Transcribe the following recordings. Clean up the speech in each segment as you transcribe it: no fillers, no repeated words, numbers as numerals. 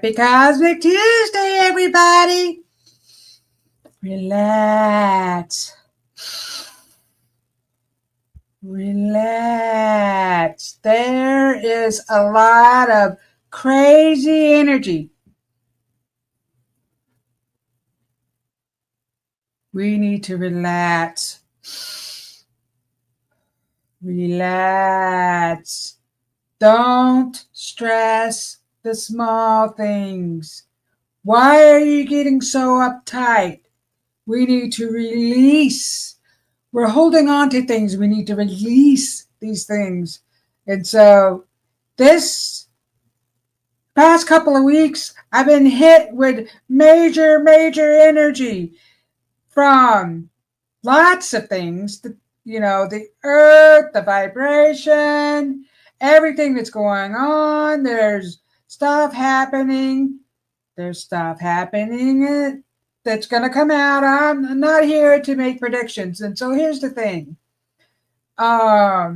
Happy Cosmic Tuesday, everybody. Relax. Relax. There is a lot of crazy energy. We need to relax. Relax. Don't stress the small things. Why are you getting so uptight? We need to release. We're holding on to things. We need to release these things. And so this past couple of weeks, I've been hit with major energy from lots of things. The earth, the vibration, everything that's going on. There's stuff happening. There's stuff happening that's going to come out. I'm not here to make predictions. And so here's the thing. I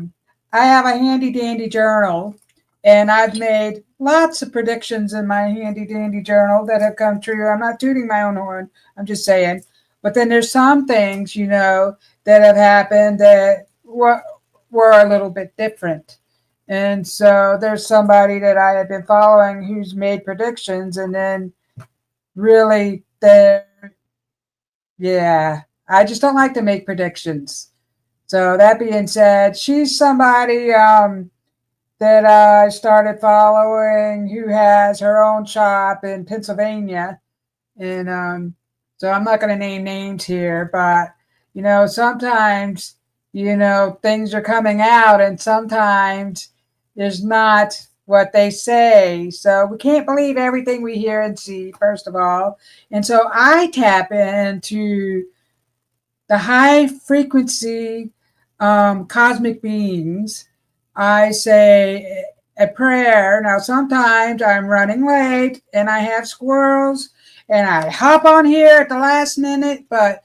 have a handy dandy journal, and I've made lots of predictions in my handy dandy journal that have come true. I'm not tooting my own horn. I'm just saying. But then there's some things, that have happened that were a little bit different. And so there's somebody that I have been following who's made predictions, and then really I just don't like to make predictions. So that being said, she's somebody that I started following who has her own shop in Pennsylvania. And so I'm not going to name names here, but, sometimes, things are coming out, and sometimes there's not what they say. So we can't believe everything we hear and see, first of all. And so I tap into the high frequency cosmic beings. I say a prayer. Now, sometimes I'm running late and I have squirrels and I hop on here at the last minute, but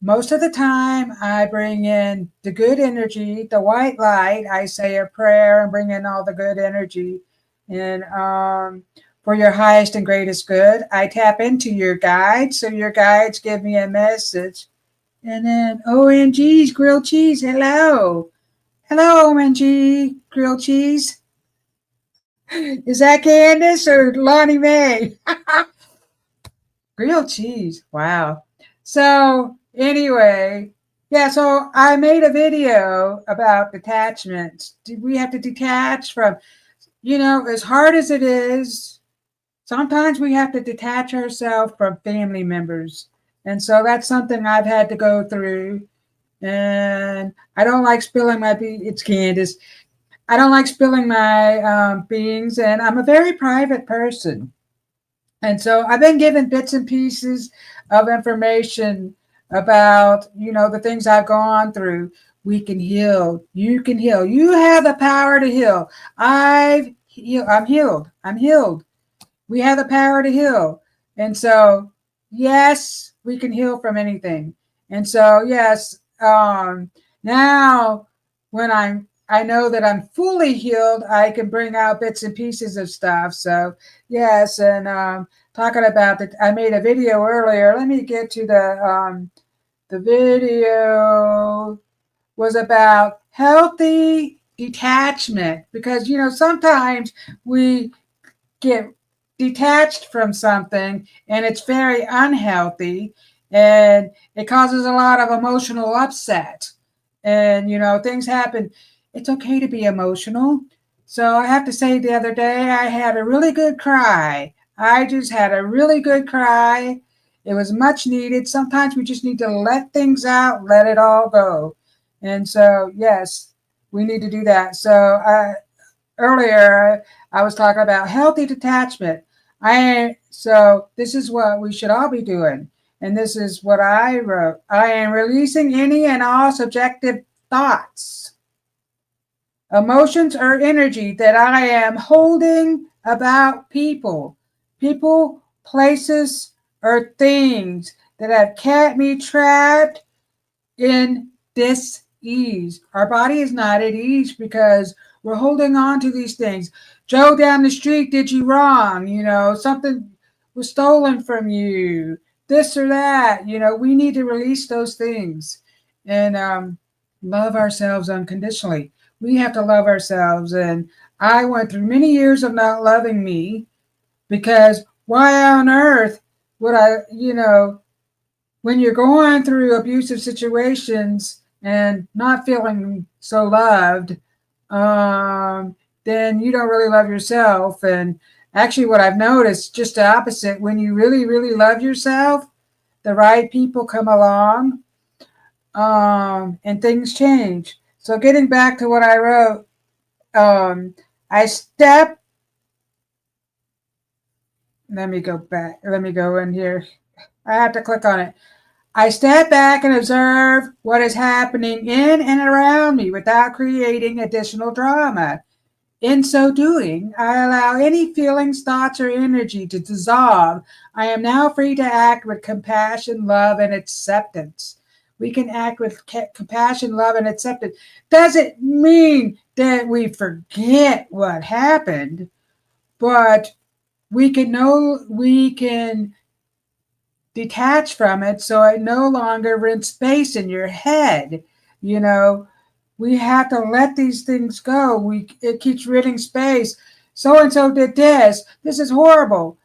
most of the time I bring in the good energy, the white light. I say a prayer and bring in all the good energy. And for your highest and greatest good, I tap into your guides. So your guides give me a message. And then OMG's grilled cheese. Hello. Hello, OMG grilled cheese. Is that Candace or Lonnie Mae? Grilled cheese. Wow. So anyway, so I made a video about detachment. We have to detach from, as hard as it is, sometimes we have to detach ourselves from family members. And so that's something I've had to go through. And I don't like spilling my it's Candace. I don't like spilling my beans, and I'm a very private person. And so I've been given bits and pieces of information about, the things I've gone through. We can heal. You can heal. You have the power to heal. I'm healed. I'm healed. We have the power to heal. And so, yes, we can heal from anything. And so, yes, now when I know that I'm fully healed, I can bring out bits and pieces of stuff. So yes, and talking about that, I made a video earlier. Let me get to the video was about healthy detachment, because sometimes we get detached from something and it's very unhealthy, and it causes a lot of emotional upset, and things happen. It's okay to be emotional. So I have to say, the other day I had a really good cry. I just had a really good cry. It was much needed. Sometimes we just need to let things out, let it all go. And so, yes, we need to do that. So earlier I was talking about healthy detachment. So this is what we should all be doing. And this is what I wrote. I am releasing any and all subjective thoughts, emotions, or energy that I am holding about people, places, or things that have kept me trapped in dis-ease. Our body is not at ease because We're holding on to these things. Joe down the street did you wrong. Something was stolen from you. This or that. We need to release those things and love ourselves unconditionally. We have to love ourselves. And I went through many years of not loving me because why on earth would when you're going through abusive situations and not feeling so loved, then you don't really love yourself. And actually, what I've noticed, just the opposite, when you really, really love yourself, the right people come along, and things change. So, getting back to what I wrote, I step. Let me go back. Let me go in here. I have to click on it. I step back and observe what is happening in and around me without creating additional drama. In so doing, I allow any feelings, thoughts, or energy to dissolve. I am now free to act with compassion, love, and acceptance. We can act with compassion, love, and acceptance. Doesn't mean that we forget what happened, but we can detach from it so it no longer rents space in your head. You know, we have to let these things go. It keeps renting space. So and so did this. This is horrible.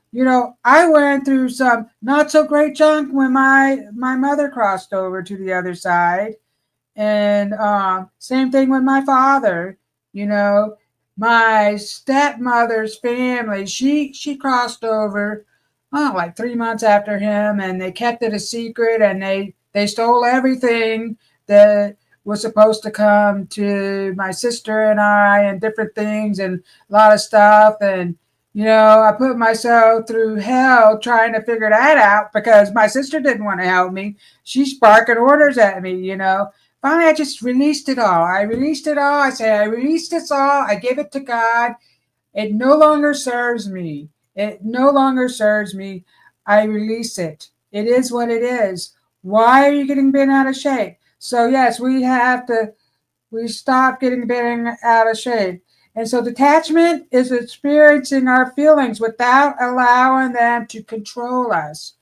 I went through some not so great junk when my mother crossed over to the other side, and same thing with my father. You know, my stepmother's family. She crossed over, like 3 months after him, and they kept it a secret, and they stole everything that was supposed to come to my sister and I, and different things, and a lot of stuff. And I put myself through hell trying to figure that out because my sister didn't want to help me. She's barking orders at me. Finally, I just released it all. I released it all. I say, I released this all. I give it to God. It no longer serves me. It no longer serves me. I release it. It is what it is. Why are you getting bent out of shape? So yes, we stop getting bent out of shape. And so detachment is experiencing our feelings without allowing them to control us.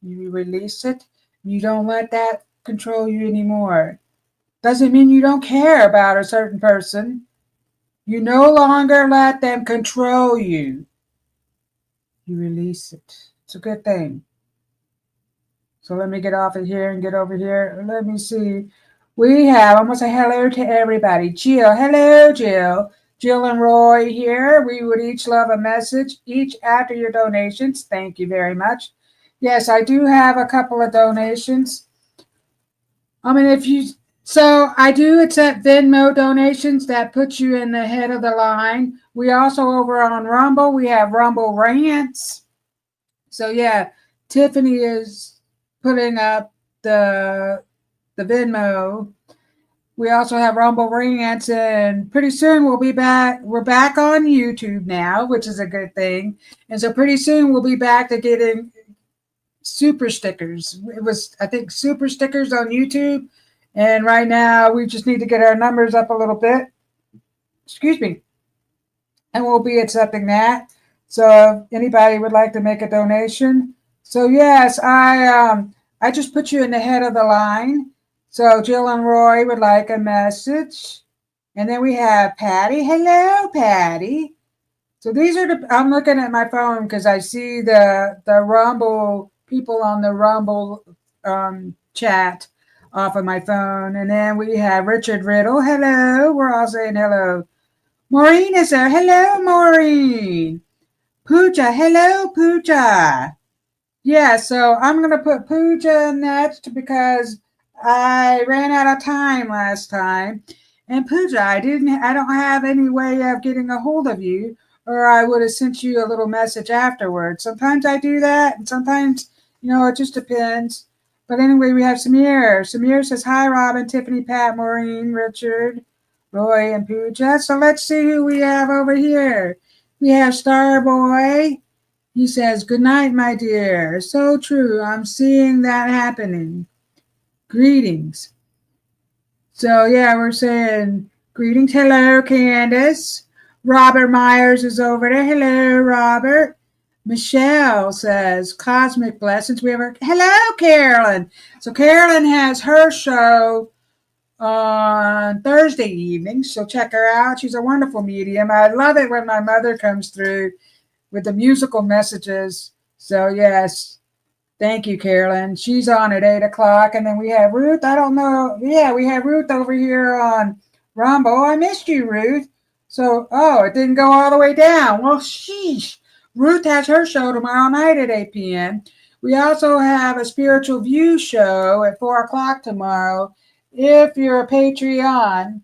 You release it. You don't let that control you anymore. Doesn't mean you don't care about a certain person. You no longer let them control you. You release it. It's a good thing. So let me get off of here and get over here. Let me see. I'm going to say hello to everybody. Jill. Hello, Jill. Jill and Roy here. We would each love a message each after your donations. Thank you very much. Yes, I do have a couple of donations. So I do accept Venmo donations. That puts you in the head of the line. We also, over on Rumble, we have Rumble Rants. So yeah, Tiffany is putting up the Venmo. We also have Rumble Rants, and pretty soon we'll be back. We're back on YouTube now, which is a good thing. And so pretty soon we'll be back to getting super stickers. It was, I think, super stickers on YouTube. And right now we just need to get our numbers up a little bit. Excuse me. And we'll be accepting that. So if anybody would like to make a donation. So yes, I just put you in the head of the line. So Jill and Roy would like a message. And then we have Patty. Hello, Patty. So these are I'm looking at my phone because I see the Rumble people on the Rumble chat off of my phone. And then we have Richard Riddle. Hello. We're all saying hello. Maureen is there. Hello, Maureen. Pooja. Hello, Pooja. Yeah, so I'm going to put Pooja next because I ran out of time last time. And Pooja, I don't have any way of getting a hold of you, or I would have sent you a little message afterwards. Sometimes I do that, and sometimes, it just depends. But anyway, we have Samir. Samir says, hi, Robyn, Tiffany, Pat, Maureen, Richard, Roy, and Pooja. So let's see who we have over here. We have Starboy. He says, good night, my dear. So true. I'm seeing that happening. Greetings. So, yeah, we're saying Greetings. Hello, Candace. Robert Myers is over there. Hello, Robert. Michelle says, cosmic blessings. We have her. Hello, Carolyn. So Carolyn has her show on Thursday evening, so check her out. She's a wonderful medium. I love it when my mother comes through with the musical messages. So yes, thank you, Carolyn. She's on at 8 o'clock. And then we have Ruth. I don't know. Yeah, we have Ruth over here on Rumble. I missed you, Ruth. So, it didn't go all the way down. Well, sheesh. Ruth has her show tomorrow night at 8 p.m. We also have a Spiritual View show at 4 o'clock tomorrow. If you're a Patreon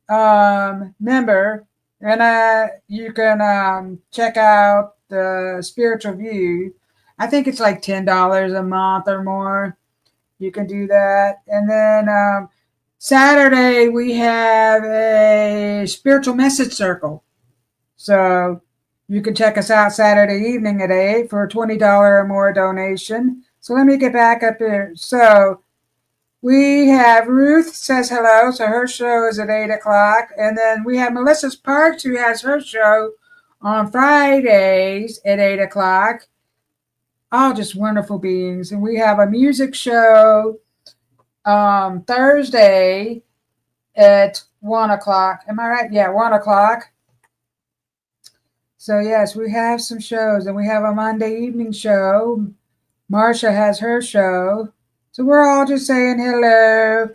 member, and you can check out the Spiritual View. I think it's like $10 a month or more. You can do that. And then Saturday we have a spiritual message circle. So you can check us out Saturday evening at 8 for a $20 or more donation. So let me get back up here. So we have Ruth says hello. So her show is at 8 o'clock. And then we have Melissa Sparks, who has her show on Fridays at 8 o'clock. All just wonderful beings. And we have a music show Thursday at 1 o'clock. Am I right? Yeah, 1 o'clock. So yes, we have some shows. And we have a Monday evening show. Marsha has her show. So we're all just saying hello.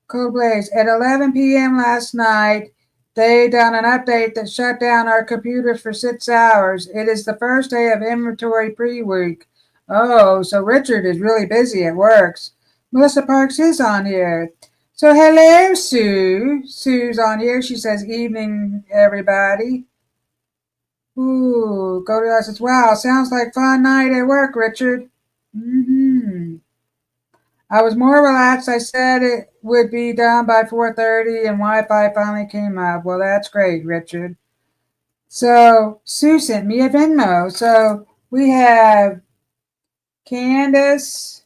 Code Blaze. At 11 p.m. last night, they done an update that shut down our computers for 6 hours. It is the first day of inventory pre-week. Oh, so Richard is really busy at work. Melissa Parks is on here. So hello, Sue. Sue's on here. She says, evening, everybody. Ooh, Goldylocks says, wow, sounds like fun night at work, Richard. I was more relaxed. I said it would be done by 4:30 and Wi-Fi finally came up. Well, that's great, Richard. So Sue sent me a Venmo. So we have Candace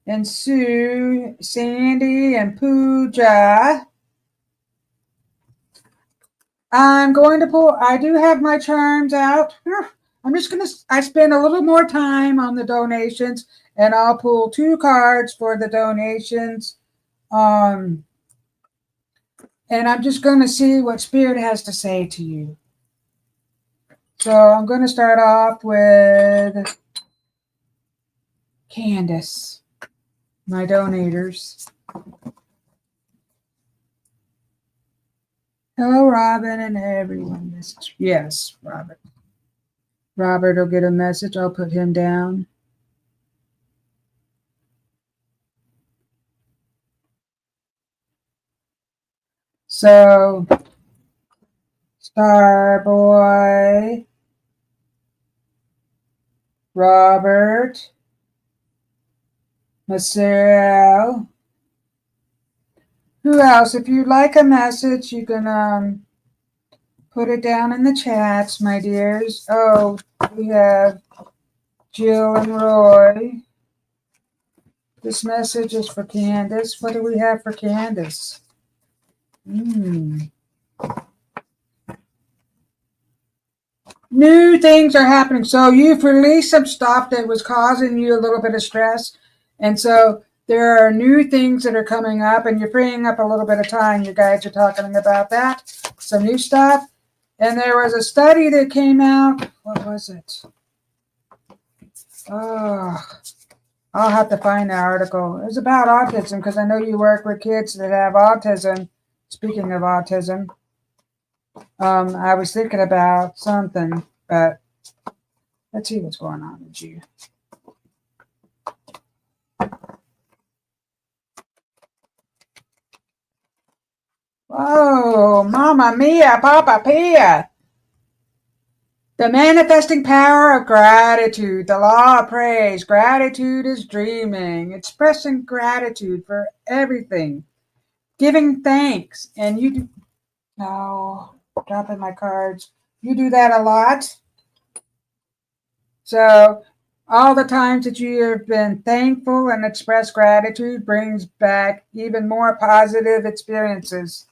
and Sue, Sandy and Pooja. I'm going to pull, I do have my charms out. I spend a little more time on the donations and I'll pull 2 cards for the donations. And I'm just going to see what Spirit has to say to you. So I'm going to start off with Candace, my donators. Hello, Robin and everyone. Yes, Robert. Robert will get a message. I'll put him down. So, Starboy, Robert, Marcel. Who else? If you'd like a message, you can put it down in the chats, my dears. Oh, we have Jill and Roy. This message is for Candace. What do we have for Candace? New things are happening. So you've released some stuff that was causing you a little bit of stress. And so there are new things that are coming up and you're freeing up a little bit of time. You guys are talking about that. Some new stuff. And there was a study that came out. What was it? Oh, I'll have to find the article. It was about autism because I know you work with kids that have autism. Speaking of autism, I was thinking about something, but let's see what's going on with you. Oh, Mama Mia, Papa Pia. The manifesting power of gratitude, the law of praise. Gratitude is dreaming, expressing gratitude for everything, giving thanks. And you do, no, dropping my cards. You do that a lot. So All the times that you have been thankful and expressed gratitude brings back even more positive experiences.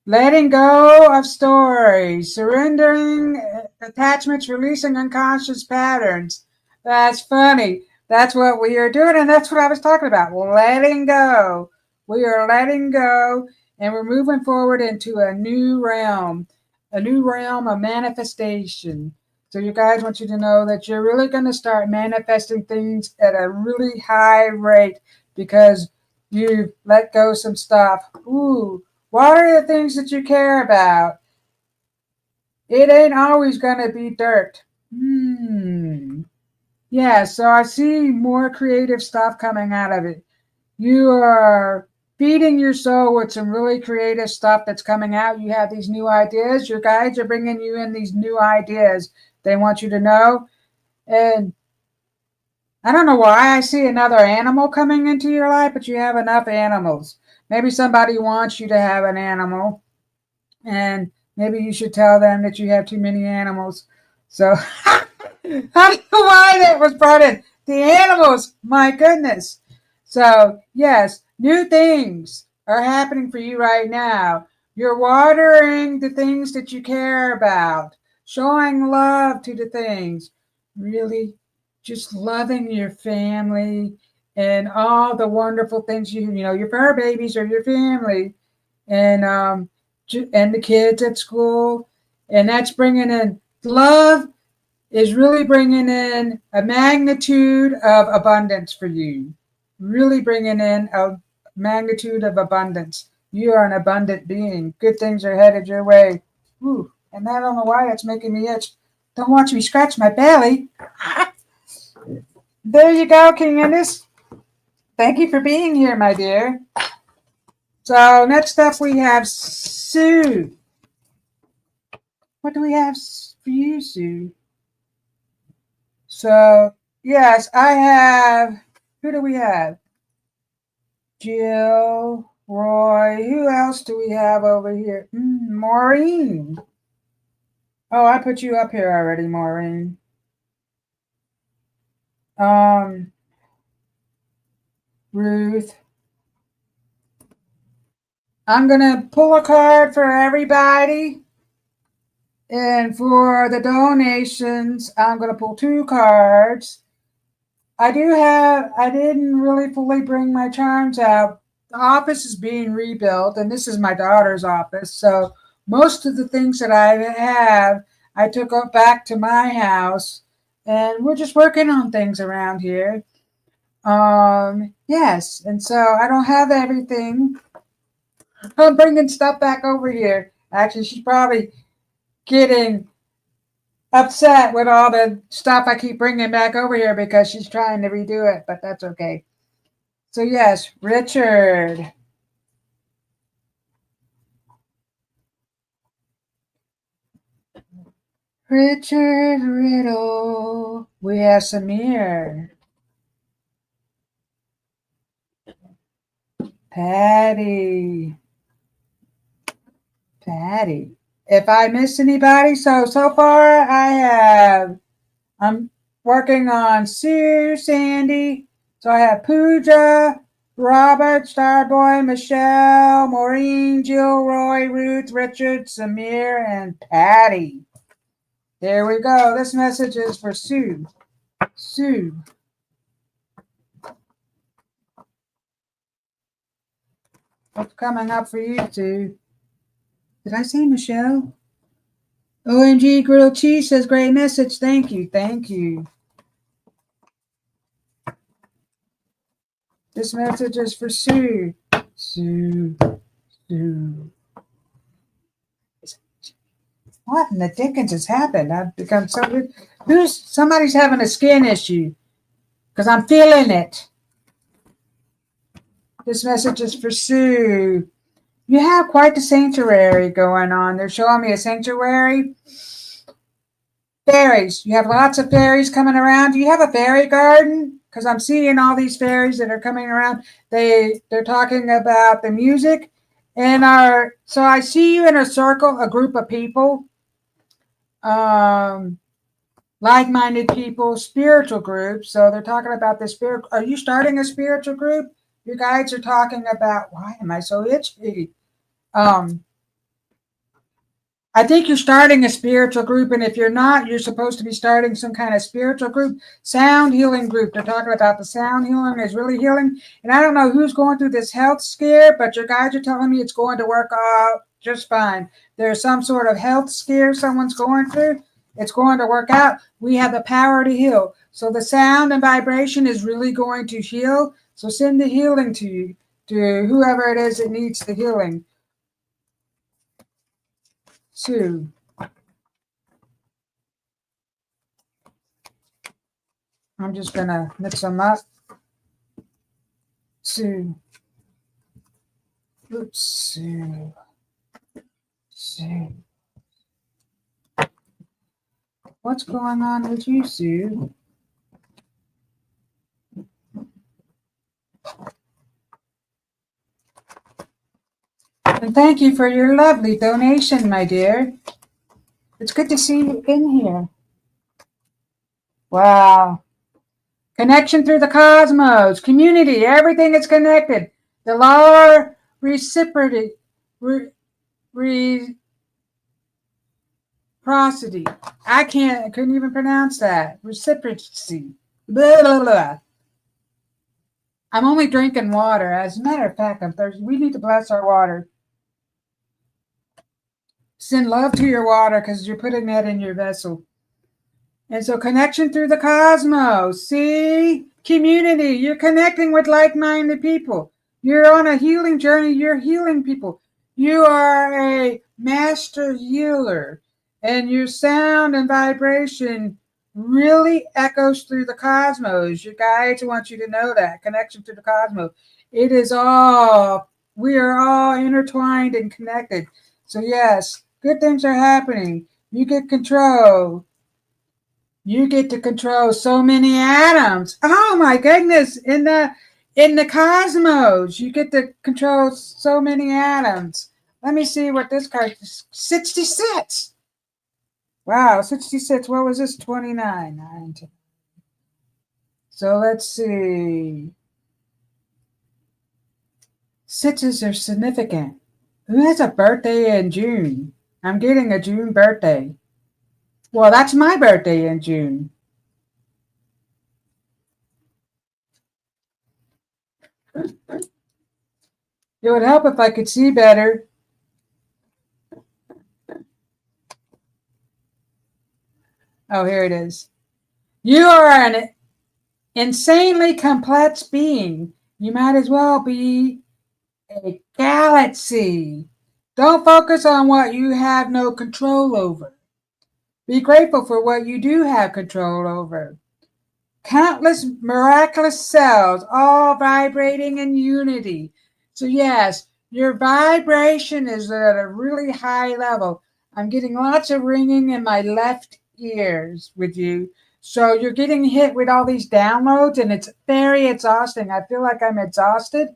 Letting go of stories, surrendering attachments, releasing unconscious patterns. That's funny. That's what we are doing, and that's what I was talking about. Letting go. We are letting go, and we're moving forward into a new realm of manifestation. So, you guys, want you to know that you're really going to start manifesting things at a really high rate because you've let go some stuff. Ooh, what are the things that you care about? It ain't always going to be dirt. Yeah, so I see more creative stuff coming out of it. You are feeding your soul with some really creative stuff that's coming out. You have these new ideas. Your guides are bringing you in these new ideas they want you to know. And I don't know why I see another animal coming into your life, but you have enough animals. Maybe somebody wants you to have an animal, and maybe you should tell them that you have too many animals. So I don't know why that was brought in. The animals, my goodness. So yes, new things are happening for you right now. You're watering the things that you care about, showing love to the things, really just loving your family and all the wonderful things your fur babies are your family, and the kids at school, and that's bringing in love is really bringing in a magnitude of abundance for you. Really bringing in a magnitude of abundance. You are an abundant being. Good things are headed your way. Ooh, and I don't know why that's making me itch. Don't watch me scratch my belly. There you go, Candace. Thank you for being here, my dear. So next up we have Sue. What do we have for you, Sue? So, yes, I have. Who do we have? Jill, Roy. Who else do we have over here? Maureen. Oh, I put you up here already, Maureen. Ruth. I'm going to pull a card for everybody. And for the donations, I'm going to pull 2 cards. I didn't really fully bring my charms out. The office is being rebuilt, and this is my daughter's office. So most of the things that I have, I took back to my house, and we're just working on things around here. Yes, and so I don't have everything. I'm bringing stuff back over here. Actually, she's probably getting upset with all the stuff I keep bringing back over here because she's trying to redo it, but that's okay. So yes, Richard. Richard Riddle. We have Samir. Patty. Patty. If I missed anybody, so far I'm working on Sue, Sandy. So I have Pooja, Robert, Starboy, Michelle, Maureen, Jill, Roy, Ruth, Richard, Samir, and Patty. There we go. This message is for Sue. Sue. What's coming up for you, Sue? Did I say Michelle? OMG Grilled Cheese says, great message. Thank you. Thank you. This message is for Sue. Sue. Sue. What in the dickens has happened? I've become so good. Somebody's having a skin issue because I'm feeling it. This message is for Sue. You have quite the sanctuary going on. They're showing me a sanctuary. Fairies. You have lots of fairies coming around. Do you have a fairy garden? Because I'm seeing all these fairies that are coming around. They're talking about the music. So I see you in a circle, a group of people. Like like-minded people, spiritual groups. So they're talking about the spirit. Are you starting a spiritual group? Your guides are talking about, why am I so itchy? I think you're starting a spiritual group, and if you're not, you're supposed to be starting some kind of spiritual group, sound healing group. They're talking about the sound healing is really healing. And I don't know who's going through this health scare, but your guides are telling me it's going to work out just fine. There's some sort of health scare someone's going through. It's going to work out. We have the power to heal. So the sound and vibration is really going to heal. So send the healing to you, to whoever it is that needs the healing. Sue. I'm just going to mix them up. Sue. Oops, Sue. Sue. What's going on with you, Sue? And thank you for your lovely donation, my dear. It's good to see you in here. Wow. Connection through the cosmos, community, everything is connected. The law of reciprocity. I couldn't even pronounce that. Reciprocity. Blah, blah, blah. I'm only drinking water. As a matter of fact, I'm thirsty. We need to bless our water. Send love to your water because you're putting that in your vessel. And so connection through the cosmos. See? Community. You're connecting with like-minded people. You're on a healing journey. You're healing people. You are a master healer. And your sound and vibration really echoes through the cosmos. Your guides want you to know that. Connection to the cosmos. It is all, we are all intertwined and connected. So yes, good things are happening. You get control. You get to control so many atoms. Oh my goodness. In the cosmos, you get to control so many atoms. Let me see what this card is. 66. Wow, 66. What was this? 29. 9, 10. So let's see. Sixes are significant. Who has a birthday in June? I'm getting a June birthday. Well, that's my birthday in June. It would help if I could see better. Oh, here it is. You are an insanely complex being. You might as well be a galaxy. Don't focus on what you have no control over. Be grateful for what you do have control over. Countless miraculous cells, all vibrating in unity. So yes, your vibration is at a really high level. I'm getting lots of ringing in my left ears with you. So you're getting hit with all these downloads, and it's very exhausting. I feel like I'm exhausted.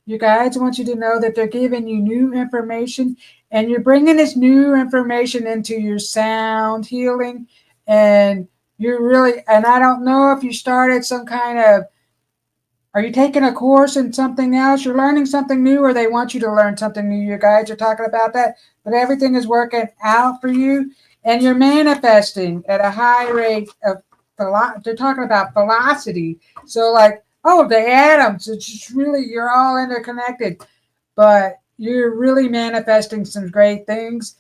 You guys want you to know that they're giving you new information, and you're bringing this new information into your sound healing, and you're really, and I don't know if you started some kind of, are you taking a course in something else? You're learning something new, or they want you to learn something new. Your guides are talking about that, but everything is working out for you, and you're manifesting at a high rate of, they're talking about velocity. So like, oh, the atoms, it's just really, you're all interconnected, but you're really manifesting some great things.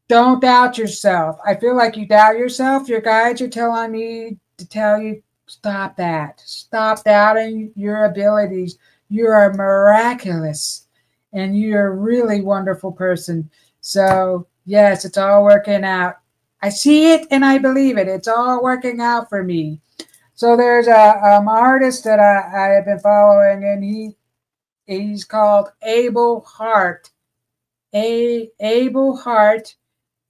Don't doubt yourself. I feel like you doubt yourself. Your guides are telling me to tell you, stop that. Stop doubting your abilities. You are miraculous, and you're a really wonderful person. So yes, it's all working out. I see it and I believe it. It's all working out for me. So there's a artist that I have been following, and he's called Abel Hart. Abel Hart.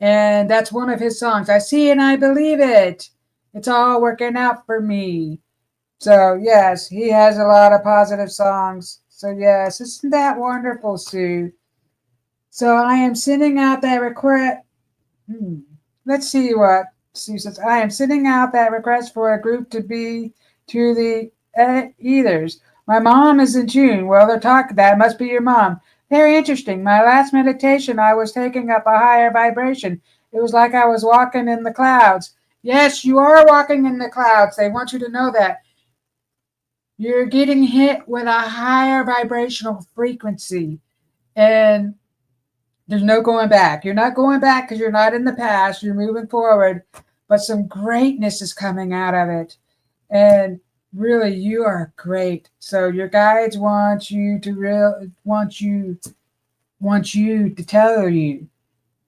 And that's one of his songs. I see and I believe it. It's all working out for me. So yes, he has a lot of positive songs. So yes, isn't that wonderful, Sue? So I am sending out that request. Let's see what Sue says, I am sending out that request for a group to be to the ethers. My mom is in June. Well, they're talking. That must be your mom. Very interesting. My last meditation, I was taking up a higher vibration. It was like I was walking in the clouds. Yes, you are walking in the clouds. They want you to know that. You're getting hit with a higher vibrational frequency. And there's no going back. You're not going back because you're not in the past. You're moving forward. But some greatness is coming out of it. And really, you are great. So your guides want you to tell you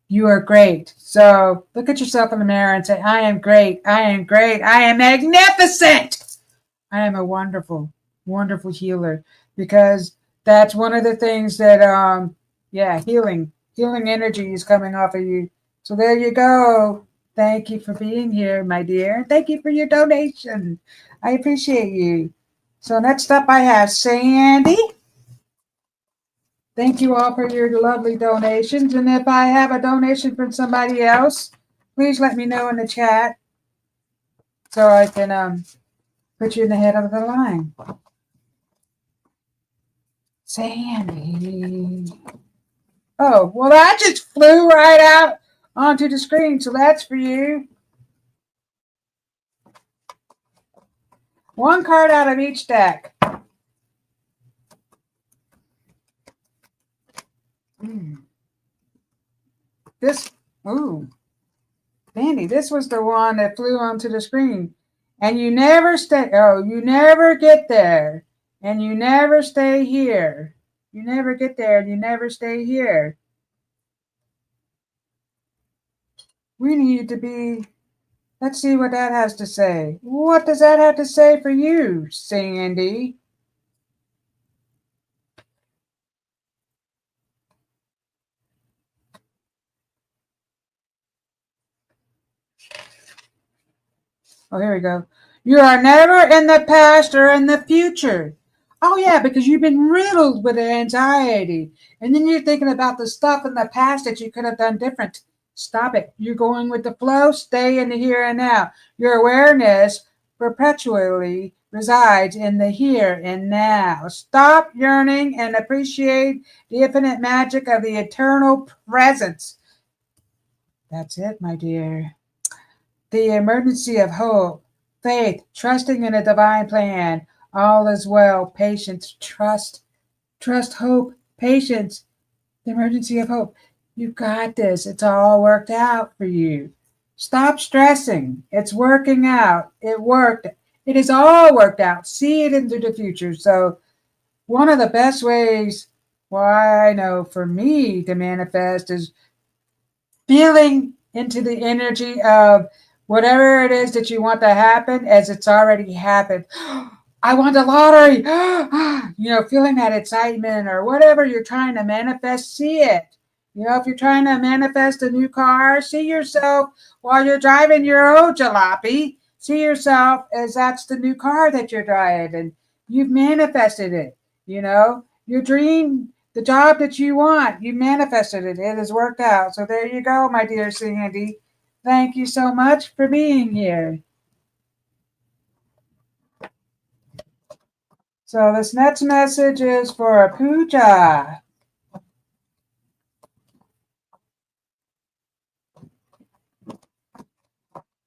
you are great. So look at yourself in the mirror and say, I am great. I am great. I am magnificent. I am a wonderful, wonderful healer, because that's one of the things that healing energy is coming off of you. So there you go. Thank you for being here, my dear. Thank you for your donation. I appreciate you. So next up I have Sandy. Thank you all for your lovely donations. And if I have a donation from somebody else, please let me know in the chat so I can put you in the head of the line. Sandy. Oh, well, that just flew right out onto the screen. So that's for you. One card out of each deck. Sandy, this was the one that flew onto the screen. And you never you never get there. And you never stay here. You never get there and you never stay here. We need to be, let's see what that has to say. What does that have to say for you, Sandy? Oh, here we go. You are never in the past or in the future. Oh, yeah, because you've been riddled with anxiety. And then you're thinking about the stuff in the past that you could have done different. Stop it. You're going with the flow. Stay in the here and now. Your awareness perpetually resides in the here and now. Stop yearning and appreciate the infinite magic of the eternal presence. That's it, my dear. The emergency of hope, faith, trusting in a divine plan. All is well. Patience, trust, hope, patience. The emergency of hope. You got this. It's all worked out for you. Stop stressing. It's working out. It worked. It is all worked out. See it into the future. So one of the best ways, I know for me to manifest is feeling into the energy of whatever it is that you want to happen as it's already happened. I won the lottery. Feeling that excitement or whatever you're trying to manifest, see it. If you're trying to manifest a new car, see yourself while you're driving your old jalopy. See yourself as that's the new car that you're driving. You've manifested it. Your dream, the job that you want, you manifested it. It has worked out. So there you go, my dear Sandy. Thank you so much for being here. So this next message is for Pooja.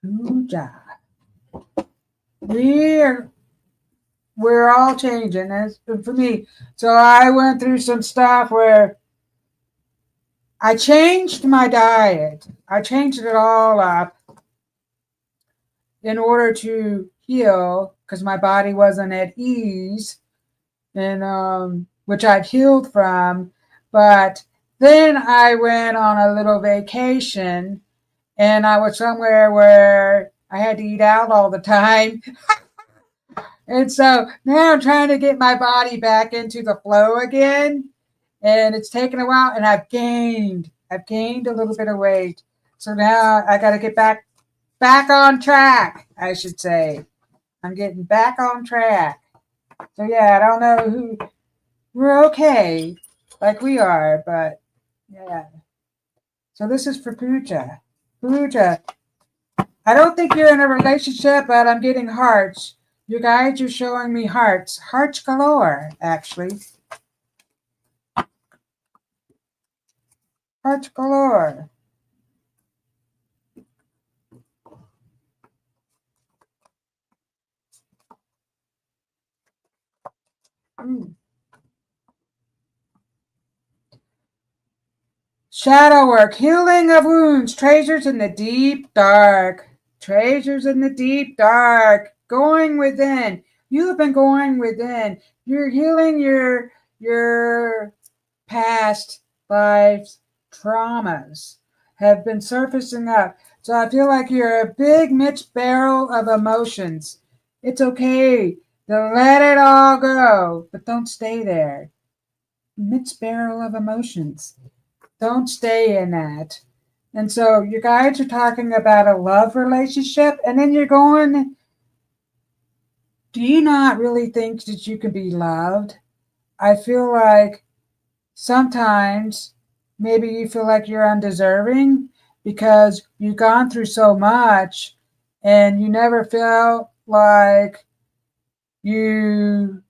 Pooja. We're all changing. That's for me. So I went through some stuff where I changed my diet. I changed it all up in order to heal because my body wasn't at ease, and which I've healed from. But then I went on a little vacation, and I was somewhere where I had to eat out all the time. And so now I'm trying to get my body back into the flow again. And it's taken a while, and I've gained a little bit of weight. So now I got to get back on track, I should say. I'm getting back on track. So yeah, I don't know who, we're okay, like we are, but yeah. So this is for Pooja. Pooja, I don't think you're in a relationship, but I'm getting hearts. You guys are showing me hearts. Hearts galore, actually. Hearts galore. Shadow work, healing of wounds, treasures in the deep dark. Treasures in the deep dark. Going within. You have been going within. You're healing your past life's traumas have been surfacing up. So I feel like you're a big mixed barrel of emotions. It's okay to let it all go, but don't stay there. Mixed barrel of emotions. Don't stay in that. And so you guys are talking about a love relationship, and then you're going, do you not really think that you can be loved? I feel like sometimes maybe you feel like you're undeserving because you've gone through so much and you never felt like you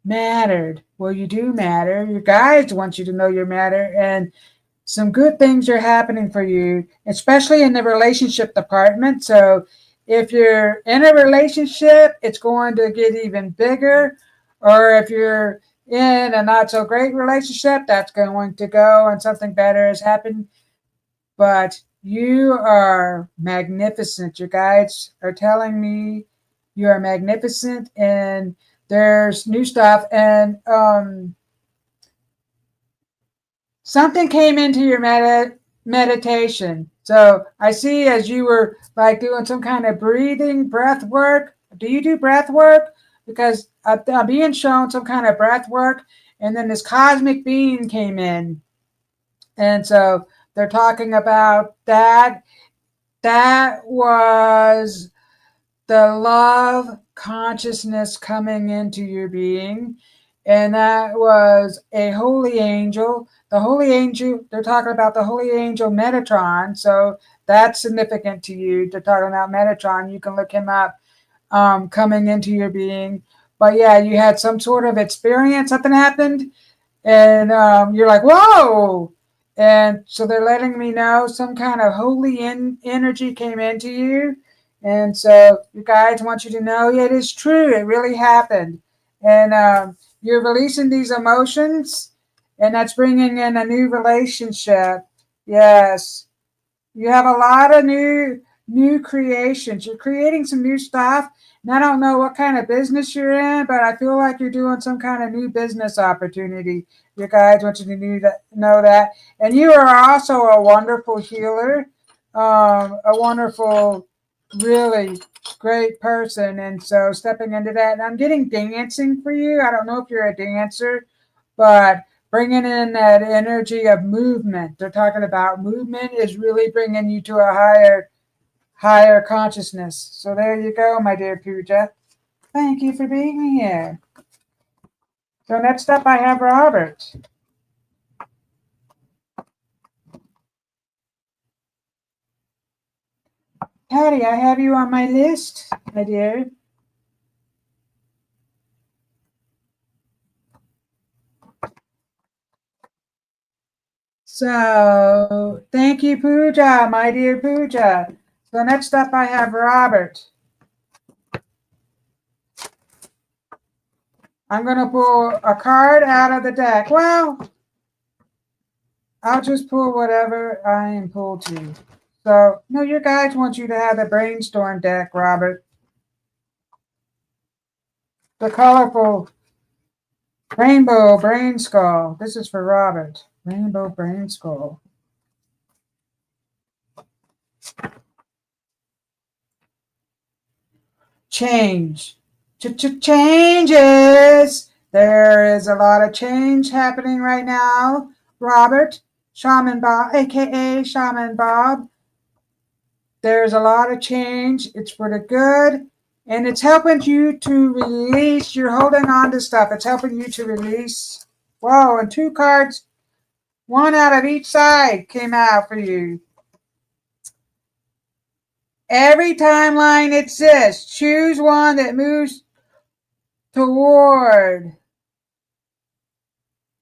mattered. Well, you do matter. Your guides want you to know you matter, and some good things are happening for you, especially in the relationship department. So if you're in a relationship, it's going to get even bigger. Or if you're in a not so great relationship, that's going to go and something better has happened. But you are magnificent. Your guides are telling me you are magnificent, and there's new stuff. And something came into your meditation. So I see as you were like doing some kind of breathing, breath work. Do you do breath work? Because I'm being shown some kind of breath work, and then this cosmic being came in. And so they're talking about that. That was the love consciousness coming into your being. And that was a holy angel. The holy angel, they're talking about the holy angel Metatron. So that's significant to you. They're talking about Metatron. You can look him up, coming into your being. But yeah, you had some sort of experience, something happened, and you're like, whoa. And so they're letting me know some kind of holy energy came into you. And so you guys want you to know, yeah, it is true. It really happened. And you're releasing these emotions, and that's bringing in a new relationship. Yes. You have a lot of new creations. You're creating some new stuff. And I don't know what kind of business you're in, but I feel like you're doing some kind of new business opportunity. You guys want you to know that. And you are also a wonderful healer, a wonderful, really great person. And so stepping into that, and I'm getting dancing for you. I don't know if you're a dancer, but bringing in that energy of movement. They're talking about movement is really bringing you to a higher consciousness. So there you go, my dear Pooja. Thank you for being here. So next up I have Robert. Patty, I have you on my list, my dear. So thank you, Pooja, my dear Pooja. So next up I have Robert. I'm going to pull a card out of the deck. Well, I'll just pull whatever I am pulled to. So, no, your guides want you to have the brainstorm deck, Robert. The colorful rainbow brain skull. This is for Robert. Rainbow brain skull. Change. Changes. There is a lot of change happening right now. Robert, Shaman Bob, aka Shaman Bob. There's a lot of change. It's for the good. And it's helping you to release. You're holding on to stuff. It's helping you to release. Whoa, and two cards, one out of each side came out for you. Every timeline exists. Choose one that moves toward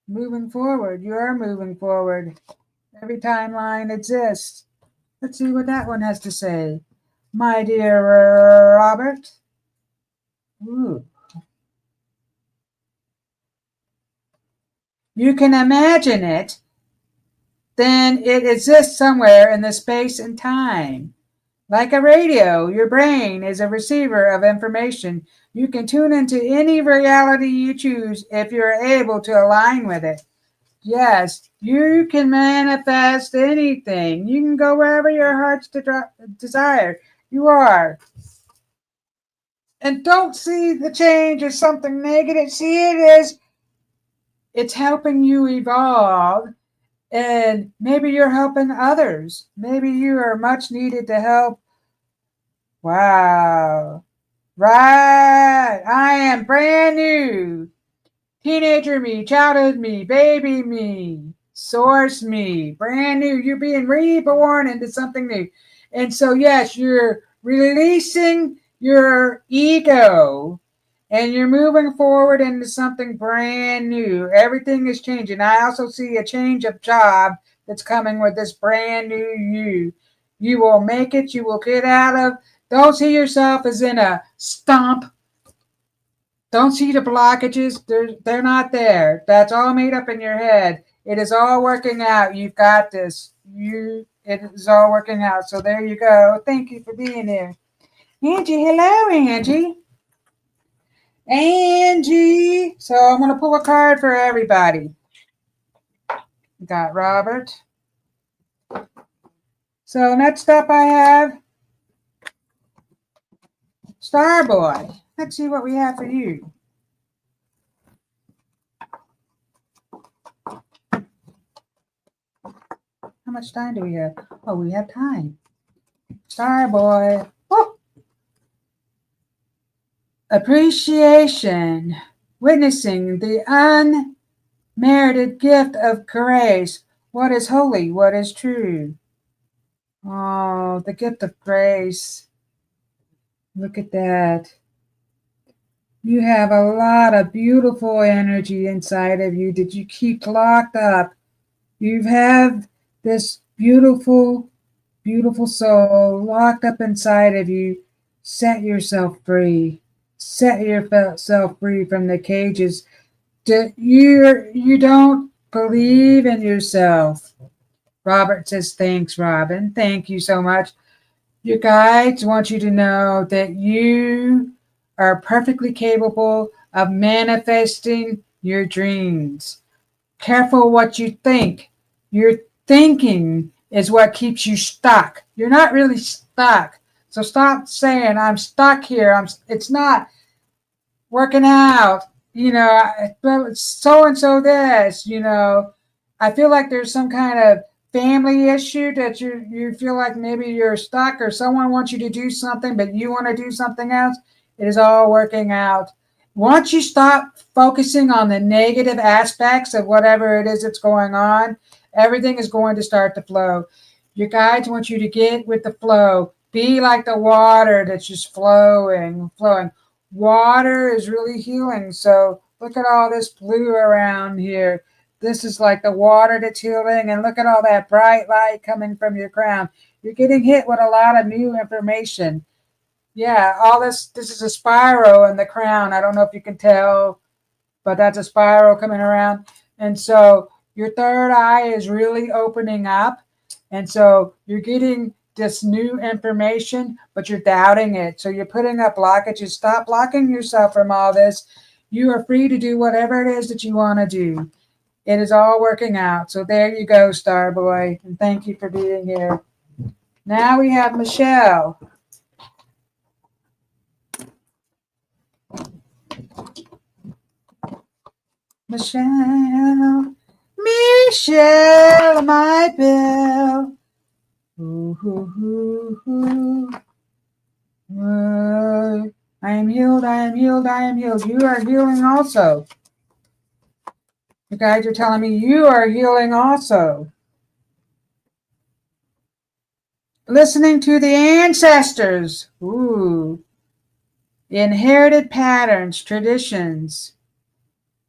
moving forward. You are moving forward. Every timeline exists. Let's see what that one has to say. My dear Robert. Ooh. You can imagine it. Then it exists somewhere in the space and time. Like a radio, your brain is a receiver of information. You can tune into any reality you choose if you're able to align with it. Yes, you can manifest anything. You can go wherever your heart's desire. You are. And don't see the change as something negative. See it as it's helping you evolve. And maybe you're helping others. Maybe you are much needed to help. Wow. Right. I am brand new. Teenager me, childhood me, baby me, source me, brand new. You're being reborn into something new. And so, yes, you're releasing your ego and you're moving forward into something brand new. Everything is changing. I also see a change of job that's coming with this brand new you. You will make it. You will get out of. Don't see yourself as in a stump. Don't see the blockages. They're not there. That's all made up in your head. It is all working out. You've got this. It is all working out. So there you go. Thank you for being here. Angie, hello, Angie. Angie. So I'm going to pull a card for everybody. We got Robert. So next up I have Starboy. Let's see what we have for you. How much time do we have? Oh, we have time. Starboy. Oh. Appreciation. Witnessing the unmerited gift of grace. What is holy? What is true? Oh, the gift of grace. Look at that. You have a lot of beautiful energy inside of you that you keep locked up. You have this beautiful, beautiful soul locked up inside of you. Set yourself free. Set yourself free from the cages. You don't believe in yourself. Robert says, thanks, Robyn. Thank you so much. Your guides want you to know that you are perfectly capable of manifesting your dreams. Careful what you think. Your thinking is what keeps you stuck. You're not really stuck. So stop saying, I'm stuck here. It's not working out. So and so this, I feel like there's some kind of family issue that you feel like maybe you're stuck or someone wants you to do something, but you want to do something else. It is all working out. Once you stop focusing on the negative aspects of whatever it is that's going on, everything is going to start to flow. Your guides want you to get with the flow. Be like the water that's just flowing. Water is really healing. So look at all this blue around here. This is like the water that's healing. And look at all that bright light coming from your crown. You're getting hit with a lot of new information. Yeah, all this is a spiral in the crown. I don't know if you can tell, but that's a spiral coming around. And so your third eye is really opening up. And so you're getting this new information, but you're doubting it. So you're putting up blockages. Stop blocking yourself from all this. You are free to do whatever it is that you want to do. It is all working out. So there you go, Starboy. And thank you for being here. Now we have Michelle. Michelle, my bill. Ooh, ooh, ooh, ooh. I am healed, I am healed, I am healed. You are healing also. The guides are telling me you are healing also. listening to the ancestors. Ooh. Inherited patterns, traditions,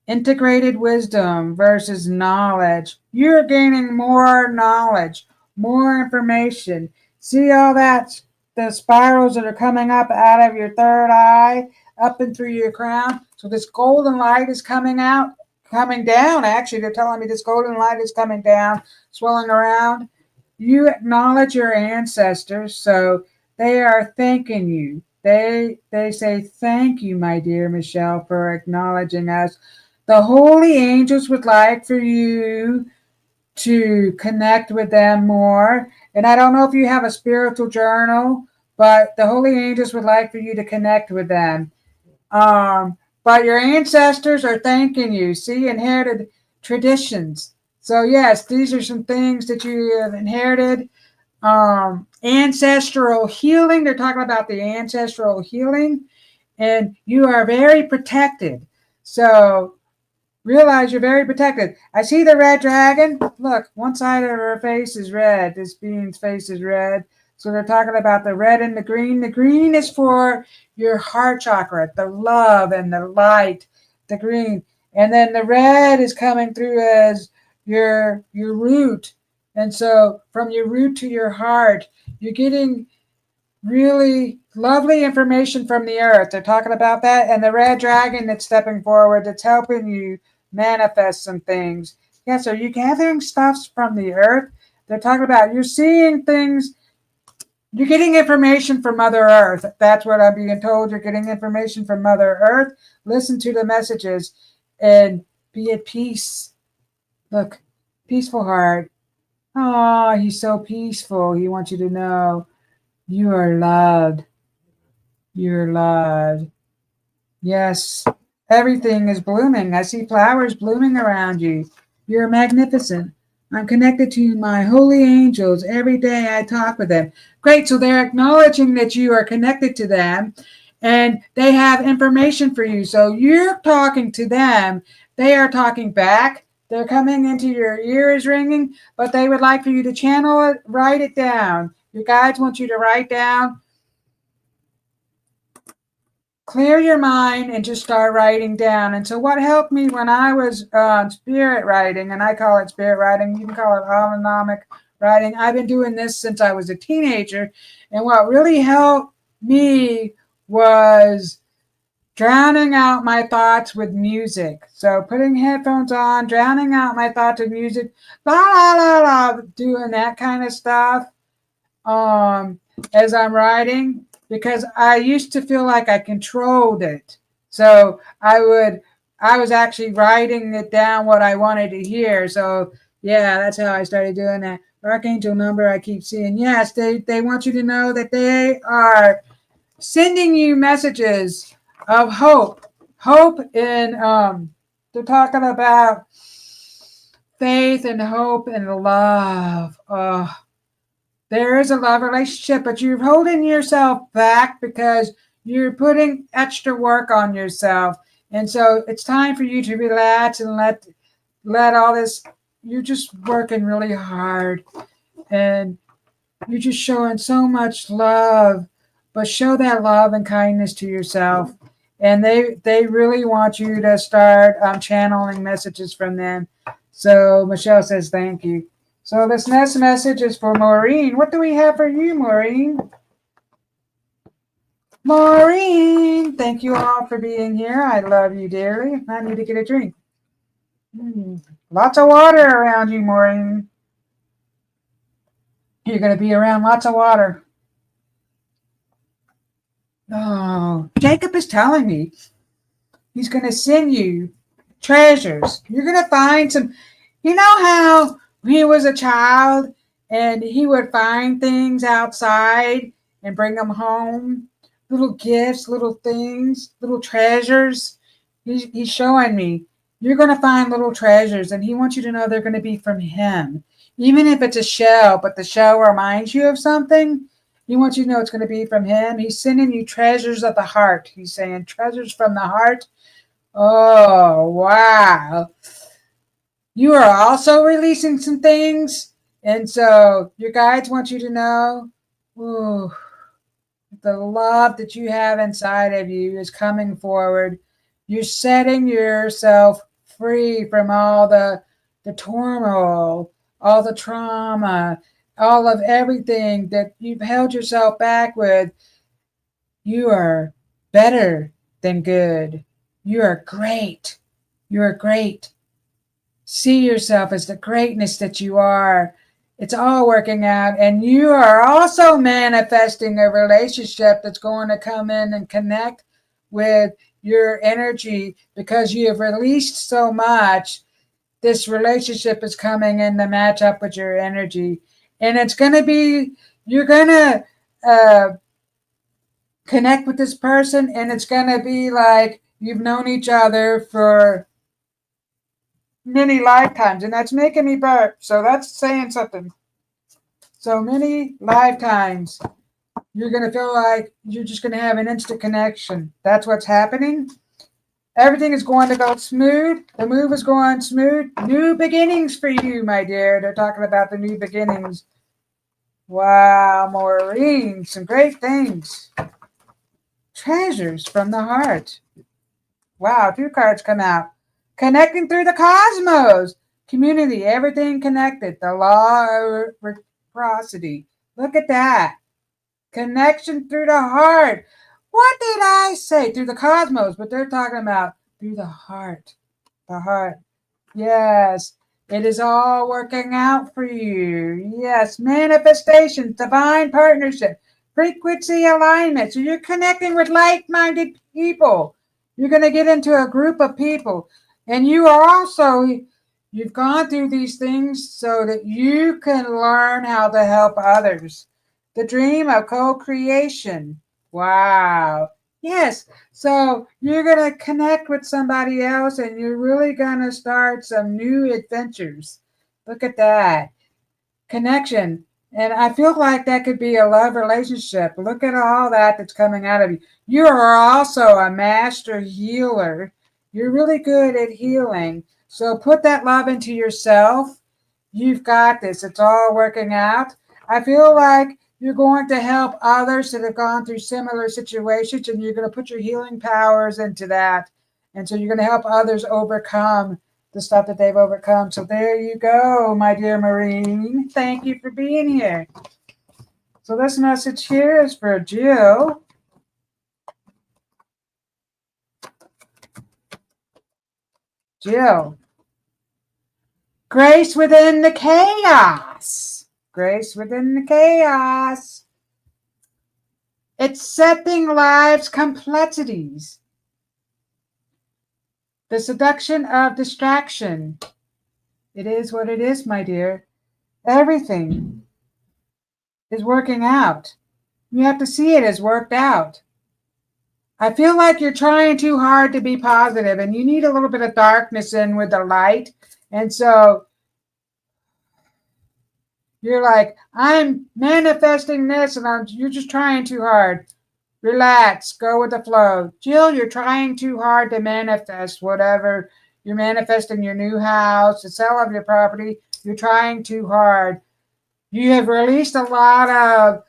integrated wisdom versus knowledge. You're gaining more knowledge, more information. See all that, the spirals that are coming up out of your third eye, up and through your crown. So this golden light is coming out, coming down. Actually, they're telling me this golden light is coming down, swirling around. You acknowledge your ancestors, so they are thanking you. They say, thank you, my dear Michelle, for acknowledging us. The holy angels would like for you to connect with them more. And I don't know if you have a spiritual journal, but the holy angels would like for you to connect with them. But your ancestors are thanking you. See, inherited traditions. So yes, these are some things that you have inherited. Ancestral healing. They're talking about the ancestral healing, and you are very protected. So realize you're very protected. I see the red dragon. Look, one side of her face is red. This being's face is red. So they're talking about the red and the green. The green is for your heart chakra, the love and the light, the green. And then the red is coming through as your root. And so from your root to your heart, you're getting really lovely information from the earth. They're talking about that. And the red dragon that's stepping forward, that's helping you manifest some things. Yeah, so you're gathering stuff from the earth. They're talking about you're seeing things. You're getting information from Mother Earth. That's what I'm being told. You're getting information from Mother Earth. Listen to the messages and be at peace. Look, peaceful heart. Oh, he's so peaceful. He wants you to know you are loved. You're loved. Yes, everything is blooming. I see flowers blooming around you. You're magnificent. I'm connected to my holy angels. Every day I talk with them. Great. So they're acknowledging that you are connected to them and they have information for you. So you're talking to them. They are talking back. They're coming into your ears ringing, but they would like for you to channel it, write it down. Your guides want you to write down. Clear your mind and just start writing down. And so what helped me when I was spirit writing, and I call it spirit writing, you can call it autonomic writing. I've been doing this since I was a teenager. And what really helped me was drowning out my thoughts with music. So putting headphones on, drowning out my thoughts with music, la la la la, doing that kind of stuff as I'm writing, because I used to feel like I controlled it. So I was actually writing it down what I wanted to hear. So yeah, that's how I started doing that. Archangel number I keep seeing. Yes, they want you to know that they are sending you messages of hope. Hope in they're talking about faith and hope and love. There is a love relationship, but you're holding yourself back because you're putting extra work on yourself. And so it's time for you to relax and let all this, you're just working really hard and you're just showing so much love, but show that love and kindness to yourself. And they really want you to start channeling messages from them. So Michelle says thank you. So this next message is for Maureen. What do we have for you, Maureen? Maureen, thank you all for being here. I love you dearly. I need to get a drink. Lots of water around you, Maureen. You're going to be around lots of water. Oh, Jacob is telling me he's going to send you treasures. You're going to find some, you know how he was a child and he would find things outside and bring them home, little gifts, little things, little treasures. He's showing me you're going to find little treasures, and he wants you to know they're going to be from him, even if it's a shell, but the shell reminds you of something. He wants you to know it's going to be from him. He's sending you treasures of the heart. He's saying treasures from the heart. Oh, wow. You are also releasing some things. And so your guides want you to know Ooh, the love that you have inside of you is coming forward. You're setting yourself free from all the turmoil, all the trauma, all of everything that you've held yourself back with. You are better than good. You are great. You are great. See yourself as the greatness that you are. It's all working out. And you are also manifesting a relationship that's going to come in and connect with your energy because you have released so much. This relationship is coming in to match up with your energy. And it's going to be, you're going to connect with this person, and it's going to be like you've known each other for many lifetimes, and that's making me burp, so that's saying something. So many lifetimes, you're going to feel like you're just going to have an instant connection. That's what's happening. Everything is going to go smooth. The move is going smooth. New beginnings for you, my dear. They're talking about the new beginnings. Wow, Maureen, some great things. Treasures from the heart. Wow, 2 cards come out. Connecting through the cosmos. Community, everything connected. The law of reciprocity. Look at that. Connection through the heart. What did I say? Through the cosmos, but they're talking about through the heart. The heart. Yes, it is all working out for you. Yes, manifestations, divine partnership, frequency alignment. So you're connecting with like-minded people. You're going to get into a group of people. And you are also, you've gone through these things so that you can learn how to help others. The dream of co-creation. Wow. Yes. So you're going to connect with somebody else and you're really going to start some new adventures. Look at that. Connection. And I feel like that could be a love relationship. Look at all that that's coming out of you. You are also a master healer. You're really good at healing. So put that love into yourself. You've got this. It's all working out. I feel like you're going to help others that have gone through similar situations, and you're going to put your healing powers into that. And so you're going to help others overcome the stuff that they've overcome. So there you go, my dear Maureen. Thank you for being here. So this message here is for Jill. Jill. Grace within the chaos. Grace within the chaos. Accepting life's complexities. The seduction of distraction. It is what it is, my dear. Everything is working out. You have to see it as worked out. I feel like you're trying too hard to be positive, and you need a little bit of darkness in with the light. And so you're like, I'm manifesting this, and you're just trying too hard. Relax, go with the flow. Jill, you're trying too hard to manifest whatever. You're manifesting your new house, the sale of your property. You're trying too hard. You have released a lot of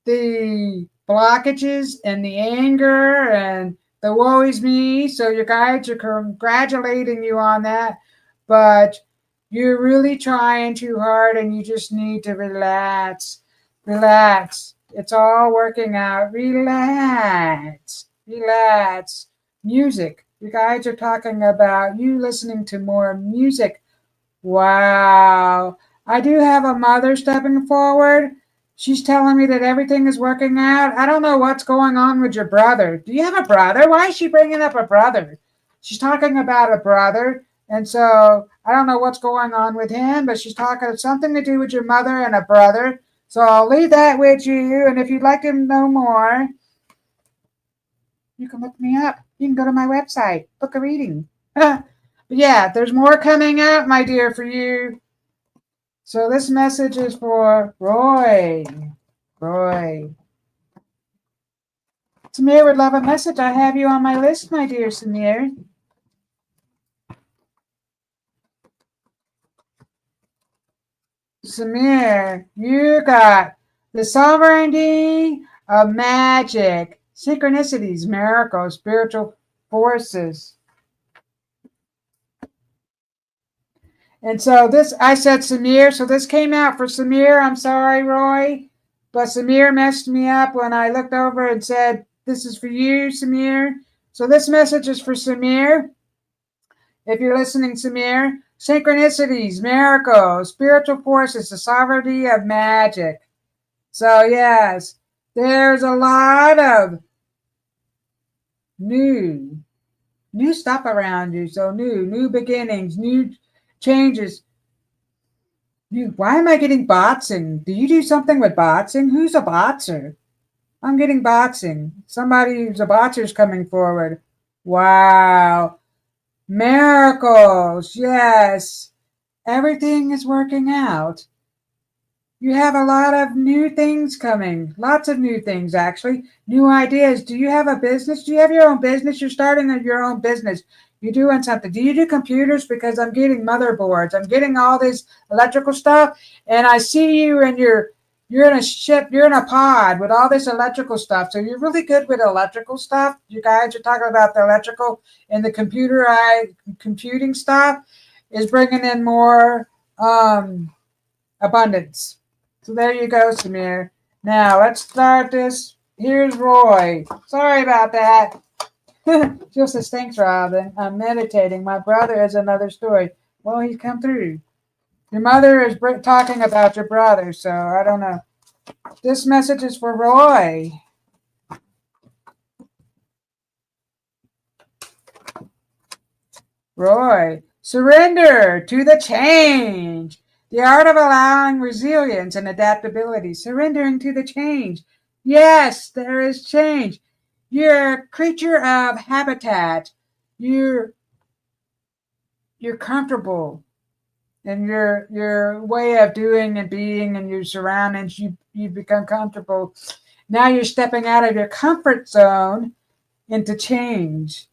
the blockages and the anger and the woe is me. So your guides are congratulating you on that. But you're really trying too hard and you just need to relax. Relax. It's all working out. Relax. Relax. Music. You guys are talking about you listening to more music. Wow. I do have a mother stepping forward. She's telling me that everything is working out. I don't know what's going on with your brother. Do you have a brother? Why is she bringing up a brother? She's talking about a brother. And so I don't know what's going on with him, but she's talking something to do with your mother and a brother. So I'll leave that with you. And if you'd like to know more, you can look me up. You can go to my website, book a reading. But yeah, there's more coming out, my dear, for you. So this message is for Roy. Roy. Samir would love a message. I have you on my list, my dear Samir. Samir, you got The sovereignty of magic, synchronicities, miracles, spiritual forces. And so this, I said Samir, so this came out for Samir. I'm sorry, Roy, but Samir messed me up when I looked over and said, this is for you, Samir. So this message is for Samir. If you're listening, Samir, synchronicities, miracles, spiritual forces, the sovereignty of magic. So yes, there's a lot of new stuff around you. So new beginnings, new changes. Why am I getting boxing? Do you do something with boxing? Who's a boxer? I'm getting boxing. Somebody who's a boxer is coming forward. Wow. Miracles. Yes. Everything is working out. You have a lot of new things coming. Lots of new things, actually. New ideas. Do you have a business? Do you have your own business? You're starting your own business. You're doing something. Do you do computers? Because I'm getting motherboards. I'm getting all this electrical stuff. And I see you and you're in a ship. You're in a pod with all this electrical stuff. So you're really good with electrical stuff. You guys are talking about the electrical and the computing stuff is bringing in more abundance. So there you go, Samir. Now let's start this. Here's Roy. Sorry about that. Just a stinks, Robyn. I'm meditating. My brother is another story. Well, he's come through. Your mother is talking about your brother, so I don't know. This message is for Roy. Roy, surrender to the change. The art of allowing resilience and adaptability, surrendering to the change. Yes, there is change. You're a creature of habitat. You're comfortable in your way of doing and being and your surroundings. You become comfortable. Now you're stepping out of your comfort zone into change.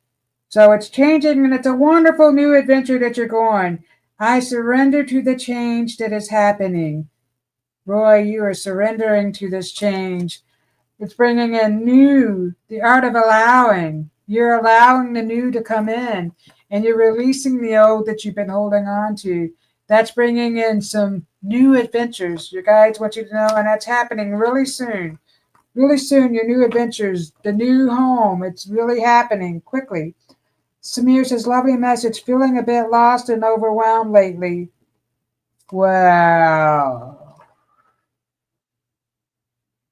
So it's changing and it's a wonderful new adventure that you're going. I surrender to the change that is happening. Roy, you are surrendering to this change. It's bringing in new, the art of allowing. You're allowing the new to come in and you're releasing the old that you've been holding on to. That's bringing in some new adventures. Your guides want you to know, and that's happening really soon. Really soon, your new adventures, the new home, it's really happening quickly. Samir says, lovely message, feeling a bit lost and overwhelmed lately. Wow.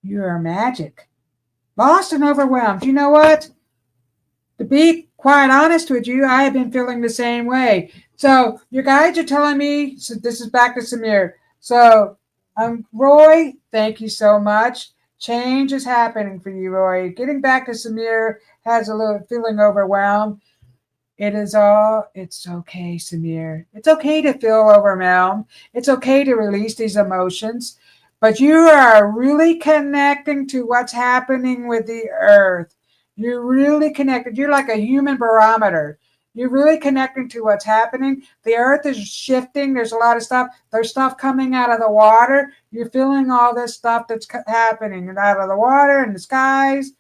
You are magic. Lost and overwhelmed. You know what? To be quite honest with you, I have been feeling the same way. So your guides are telling me, so this is back to Samir. So Roy, thank you so much. Change is happening for you, Roy. Getting back to Samir has a little feeling overwhelmed. It's okay, Samir. It's okay to feel overwhelmed. It's okay to release these emotions. But you are really connecting to what's happening with the earth. You're really connected. You're like a human barometer. You're really connecting to what's happening. The earth is shifting. There's a lot of stuff. There's stuff coming out of the water. You're feeling all this stuff that's happening out of the water and the skies.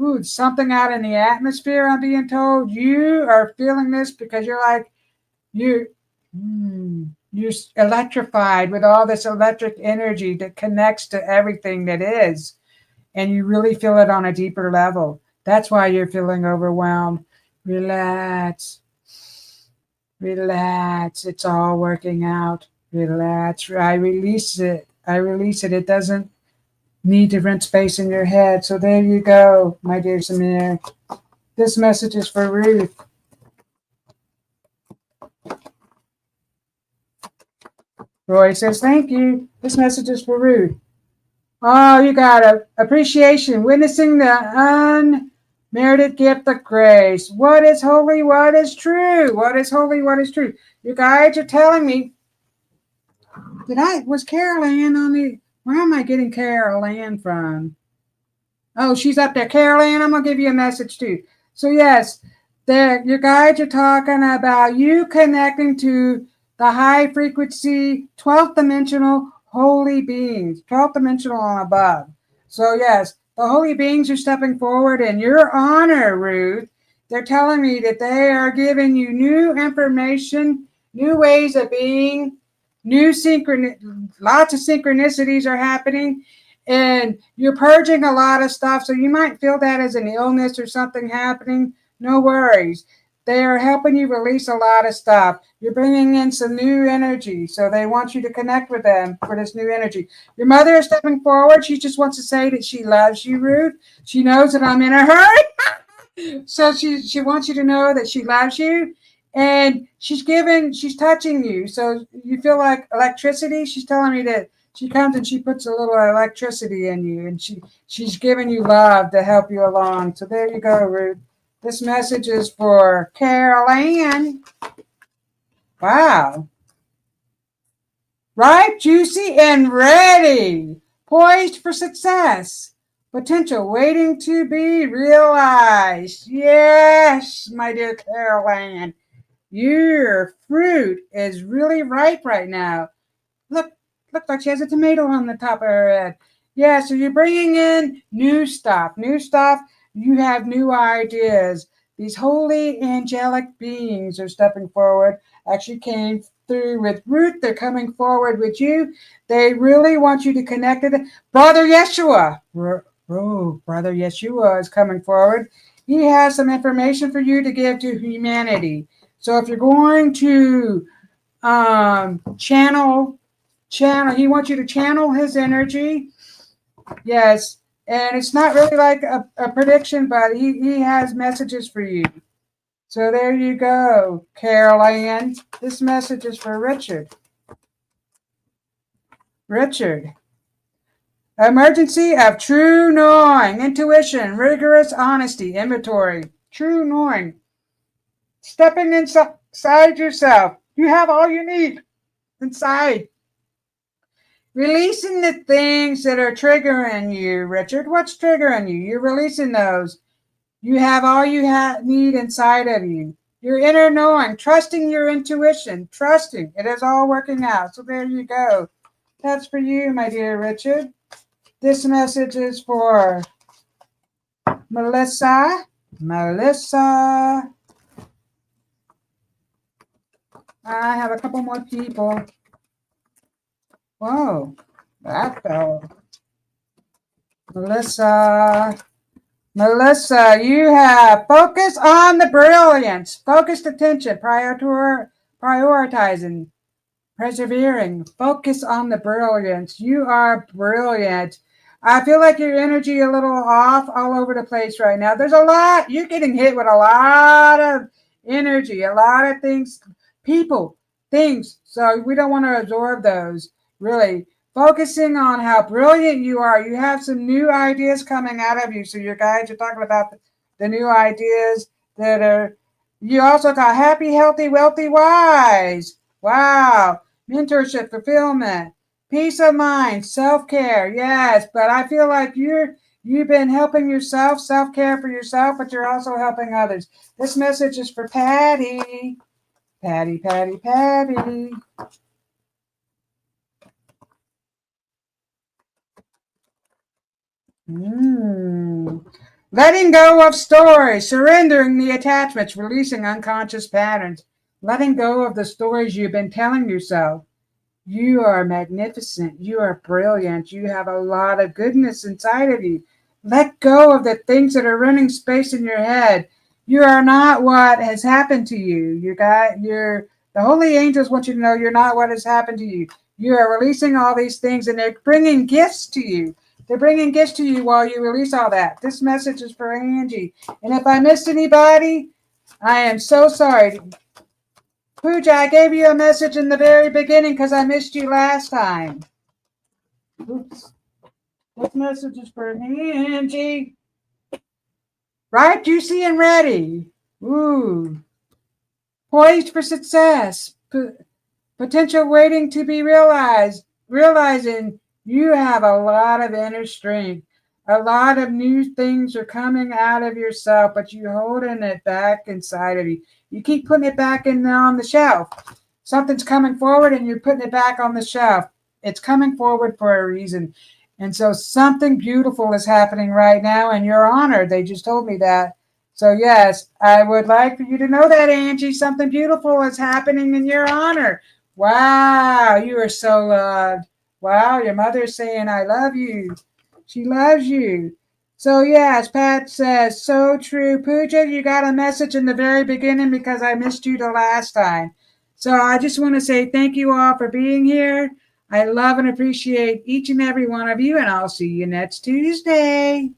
Ooh, something out in the atmosphere, I'm being told. You are feeling this because you're like, you're electrified with all this electric energy that connects to everything that is. And you really feel it on a deeper level. That's why you're feeling overwhelmed. Relax. Relax. It's all working out. Relax. I release it. It doesn't need to rent space in your head. So there you go, my dear Samir. This message is for Ruth. Roy says, thank you. This message is for Ruth. Oh, you got appreciation, witnessing the unmerited gift of grace. What is holy? What is true? What is holy? What is true? You guys are telling me. Was Carol Ann on the? Where am I getting Carol Ann from? Oh, she's up there. Carol Ann, I'm going to give you a message too. So yes, your guides are talking about you connecting to the high frequency, 12th dimensional holy beings, 12th dimensional and above. So yes, the holy beings are stepping forward in your honor, Ruth. They're telling me that they are giving you new information, new ways of being, lots of synchronicities are happening, and you're purging a lot of stuff. So you might feel that as an illness or something happening. No worries. They are helping you release a lot of stuff. You're bringing in some new energy. So they want you to connect with them for this new energy. Your mother is stepping forward. She just wants to say that she loves you, Ruth. She knows that I'm in a hurry. So she wants you to know that she loves you. And she's touching you. So you feel like electricity. She's telling me that she comes and she puts a little electricity in you. And she's giving you love to help you along. So there you go, Ruth. This message is for Carol Ann. Wow. Ripe, juicy, and ready. Poised for success. Potential waiting to be realized. Yes, my dear Carol Ann. Your fruit is really ripe right now. Look like she has a tomato on the top of her head. Yeah, so you're bringing in new stuff. You have new ideas. These holy angelic beings are stepping forward. Actually came through with Ruth. They're coming forward with you. They really want you to connect with it. Brother Yeshua. Brother Yeshua is coming forward. He has some information for you to give to humanity. So if you're going to channel, he wants you to channel his energy. Yes. And it's not really like a prediction, but he has messages for you. So there you go, Carol Ann. This message is for Richard. Richard. Emergency of true knowing, intuition, rigorous honesty, inventory, true knowing. Stepping inside yourself. You have all you need inside. Releasing the things that are triggering you, Richard. What's triggering you? You're releasing those. You have all you need inside of you. Your inner knowing, trusting your intuition, trusting it is all working out. So there you go. That's for you, my dear Richard. This message is for Melissa. I have a couple more people. Whoa, that fell. Melissa, you have focus on the brilliance, focused attention, prioritizing, persevering, focus on the brilliance. You are brilliant. I feel like your energy a little off all over the place right now. There's a lot. You're getting hit with a lot of energy, a lot of things, people, things. So we don't want to absorb those, really. Focusing on how brilliant you are. You have some new ideas coming out of you. So your guides are talking about the new ideas that are, you also got happy, healthy, wealthy, wise. Wow. Mentorship, fulfillment, peace of mind, self-care. Yes, but I feel like you've been helping yourself, self-care for yourself, but you're also helping others. This message is for Patty. Patty. Letting go of stories, surrendering the attachments, releasing unconscious patterns, letting go of the stories you've been telling yourself. You are magnificent. You are brilliant. You have a lot of goodness inside of you. Let go of the things that are running space in your head. You are not what has happened to you. The holy angels want you to know you're not what has happened to you. You are releasing all these things and they're bringing gifts to you. They're bringing gifts to you while you release all that. This message is for Angie. And if I missed anybody, I am so sorry. Pooja, I gave you a message in the very beginning because I missed you last time. Oops. This message is for Angie. Ripe, juicy, and ready. Ooh. Poised for success. Potential waiting to be realized. Realizing you have a lot of inner strength. A lot of new things are coming out of yourself, but you're holding it back inside of you. You keep putting it back on the shelf. Something's coming forward and you're putting it back on the shelf. it's coming forward for a reason. And so something beautiful is happening right now, and you're honored. They just told me that. So yes, I would like for you to know that, Angie, something beautiful is happening in your honor. Wow, you are so loved. Wow, your mother's saying, I love you. She loves you. So yes, Pat says, so true. Pooja, you got a message in the very beginning because I missed you the last time. So I just want to say thank you all for being here. I love and appreciate each and every one of you, and I'll see you next Tuesday.